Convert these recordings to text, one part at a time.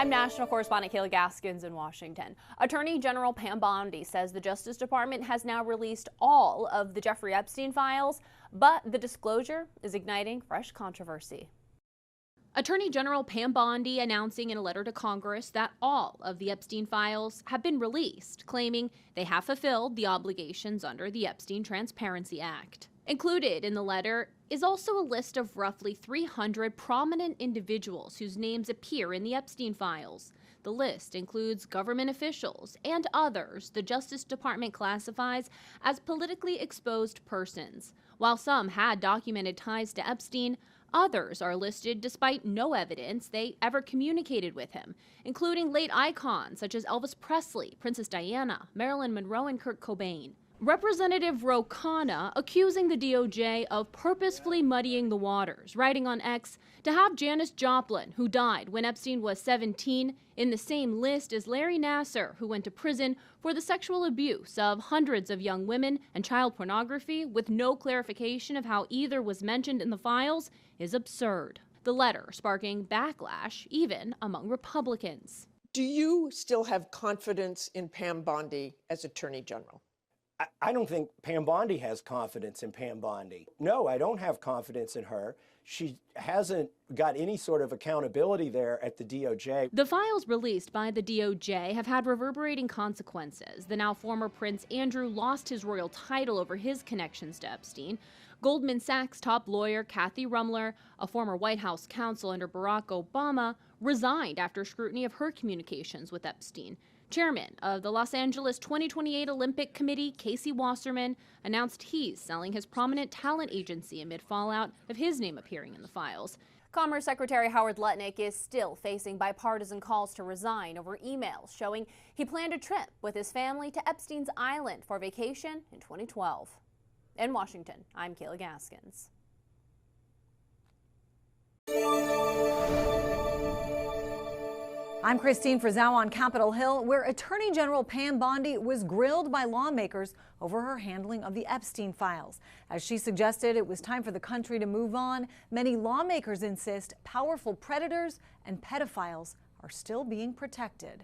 I'm national correspondent Kayla Gaskins in Washington. Attorney General Pam Bondi says the Justice Department has now released all of the Jeffrey Epstein files, but the disclosure is igniting fresh controversy. Attorney General Pam Bondi announcing in a letter to Congress that all of the Epstein files have been released, claiming they have fulfilled the obligations under the Epstein Transparency Act. Included in the letter is also a list of roughly 300 prominent individuals whose names appear in the Epstein files. The list includes government officials and others the Justice Department classifies as politically exposed persons. While some had documented ties to Epstein, others are listed despite no evidence they ever communicated with him, including late icons such as Elvis Presley, Princess Diana, Marilyn Monroe, and Kurt Cobain. Representative Ro Khanna accusing the DOJ of purposefully muddying the waters, writing on X, to have Janis Joplin, who died when Epstein was 17, in the same list as Larry Nassar, who went to prison for the sexual abuse of hundreds of young women and child pornography, with no clarification of how either was mentioned in the files, is absurd. The letter sparking backlash even among Republicans. Do you still have confidence in Pam Bondi as Attorney General? I don't think Pam Bondi has confidence in Pam Bondi. No, I don't have confidence in her. She hasn't got any sort of accountability there at the DOJ. The files released by the DOJ have had reverberating consequences. The now former Prince Andrew lost his royal title over his connections to Epstein. Goldman Sachs top lawyer Kathy Rumler, a former White House counsel under Barack Obama, resigned after scrutiny of her communications with Epstein. Chairman of the Los Angeles 2028 Olympic Committee, Casey Wasserman, announced he's selling his prominent talent agency amid fallout of his name appearing in the files. Commerce Secretary Howard Lutnick is still facing bipartisan calls to resign over emails showing he planned a trip with his family to Epstein's Island for vacation in 2012. In Washington, I'm Kayla Gaskins. I'm Christine Frizzau on Capitol Hill, where Attorney General Pam Bondi was grilled by lawmakers over her handling of the Epstein files. As she suggested it was time for the country to move on, many lawmakers insist powerful predators and pedophiles are still being protected.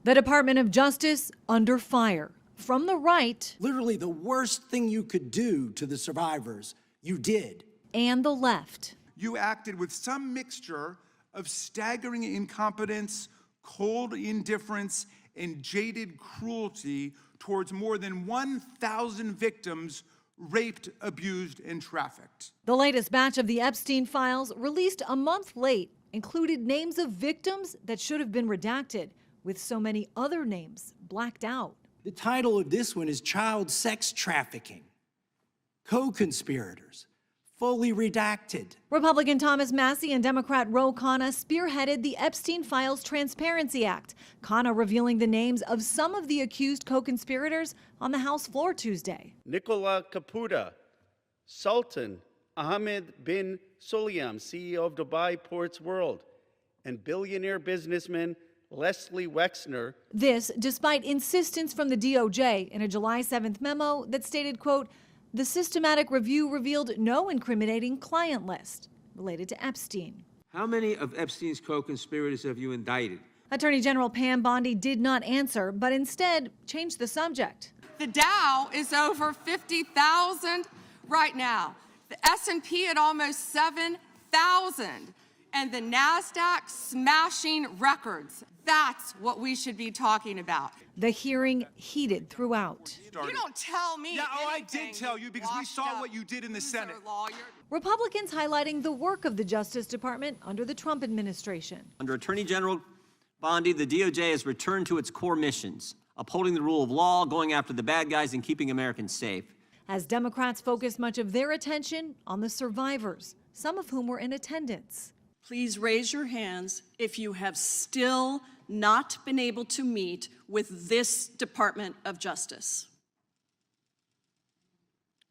The Department of Justice under fire from the right. Literally the worst thing you could do to the survivors, you did. And the left. You acted with some mixture of staggering incompetence, cold indifference, and jaded cruelty towards more than 1,000 victims raped, abused, and trafficked. The latest batch of the Epstein files, released a month late, included names of victims that should have been redacted, with so many other names blacked out. The title of this one is Child Sex Trafficking. Co-conspirators. Fully redacted. Republican Thomas Massie and Democrat Ro Khanna spearheaded the Epstein Files Transparency Act. Khanna revealing the names of some of the accused co-conspirators on the House floor Tuesday. Nicola Caputa, Sultan Ahmed bin Sulayem, CEO of Dubai Ports World, and billionaire businessman Leslie Wexner. This despite insistence from the DOJ in a July 7th memo that stated, quote, the systematic review revealed no incriminating client list related to Epstein. How many of Epstein's co-conspirators have you indicted? Attorney General Pam Bondi did not answer, but instead changed the subject. The Dow is over 50,000 right now. The S&P at almost 7,000. And the NASDAQ smashing records. That's what we should be talking about. The hearing heated throughout. You don't tell me. Yeah, I did tell you because we saw what you did in the Senate. Republicans highlighting the work of the Justice Department under the Trump administration. Under Attorney General Bondi, the DOJ has returned to its core missions, upholding the rule of law, going after the bad guys, and keeping Americans safe. As Democrats focus much of their attention on the survivors, some of whom were in attendance. Please raise your hands if you have still not been able to meet with this Department of Justice.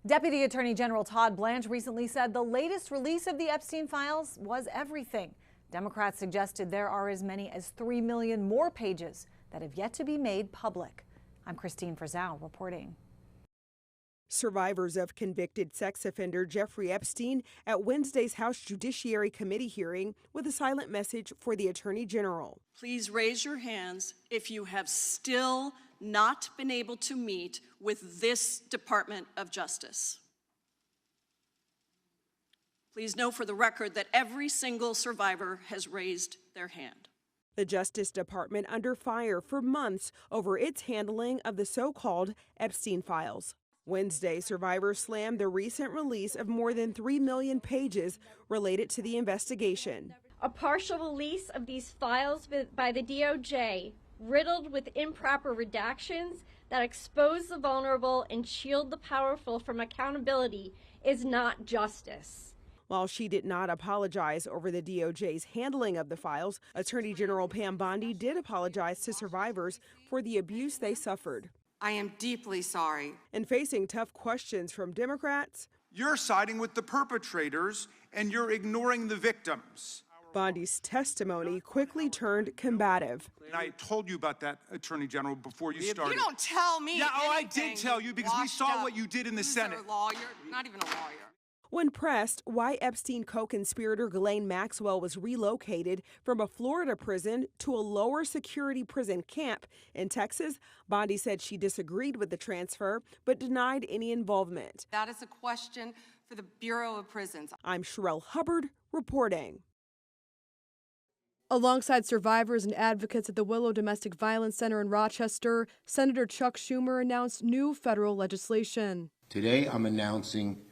Deputy Attorney General Todd Blanche recently said the latest release of the Epstein files was everything. Democrats suggested there are as many as 3 million more pages that have yet to be made public. I'm Christine Frizzau reporting. Survivors of convicted sex offender Jeffrey Epstein at Wednesday's House Judiciary Committee hearing with a silent message for the Attorney General. Please raise your hands if you have still not been able to meet with this Department of Justice. Please know for the record that every single survivor has raised their hand. The Justice Department under fire for months over its handling of the so-called Epstein Files. Wednesday, survivors slammed the recent release of more than 3 million pages related to the investigation. A partial release of these files by the DOJ, riddled with improper redactions that expose the vulnerable and shield the powerful from accountability, is not justice. While she did not apologize over the DOJ's handling of the files, Attorney General Pam Bondi did apologize to survivors for the abuse they suffered. I am deeply sorry. And facing tough questions from Democrats, You're siding with the perpetrators and you're ignoring the victims. Bondi's testimony quickly turned combative. And I told you about that, Attorney General, before you started. You don't tell me Yeah, oh, I anything, did tell you because we saw what you did in the Senate. You're a lawyer, not even a lawyer. When pressed why Epstein co-conspirator Ghislaine Maxwell was relocated from a Florida prison to a lower security prison camp in Texas, Bondi said she disagreed with the transfer but denied any involvement. That is a question for the Bureau of Prisons. I'm Sherelle Hubbard reporting. Alongside survivors and advocates at the Willow Domestic Violence Center in Rochester, Senator Chuck Schumer announced new federal legislation. Today I'm announcing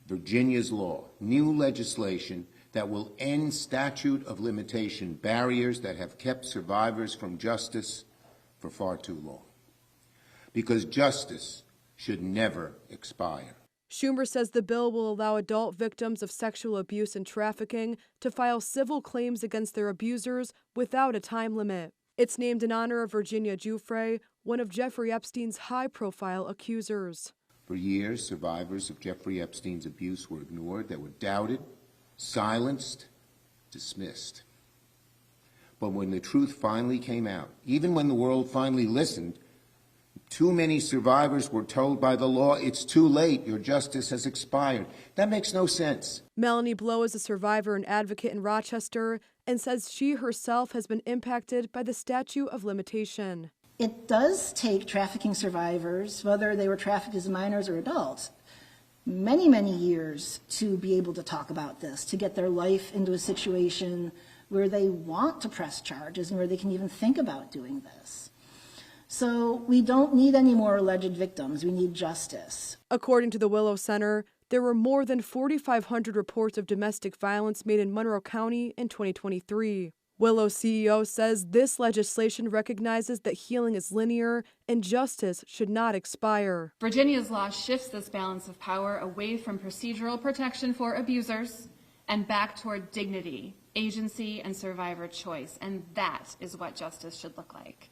Virginia's law, new legislation that will end statute of limitation barriers that have kept survivors from justice for far too long. Because justice should never expire. Schumer says the bill will allow adult victims of sexual abuse and trafficking to file civil claims against their abusers without a time limit. It's named in honor of Virginia Giuffre, one of Jeffrey Epstein's high-profile accusers. For years, survivors of Jeffrey Epstein's abuse were ignored. They were doubted, silenced, dismissed. But when the truth finally came out, even when the world finally listened, too many survivors were told by the law, it's too late, your justice has expired. That makes no sense. Melanie Blow is a survivor and advocate in Rochester and says she herself has been impacted by the statute of limitation. It does take trafficking survivors, whether they were trafficked as minors or adults, many, many years to be able to talk about this, to get their life into a situation where they want to press charges and where they can even think about doing this. So we don't need any more alleged victims. We need justice. According to the Willow Center, there were more than 4,500 reports of domestic violence made in Monroe County in 2023. Willow CEO says this legislation recognizes that healing is linear and justice should not expire. Virginia's law shifts this balance of power away from procedural protection for abusers and back toward dignity, agency, and survivor choice. And that is what justice should look like.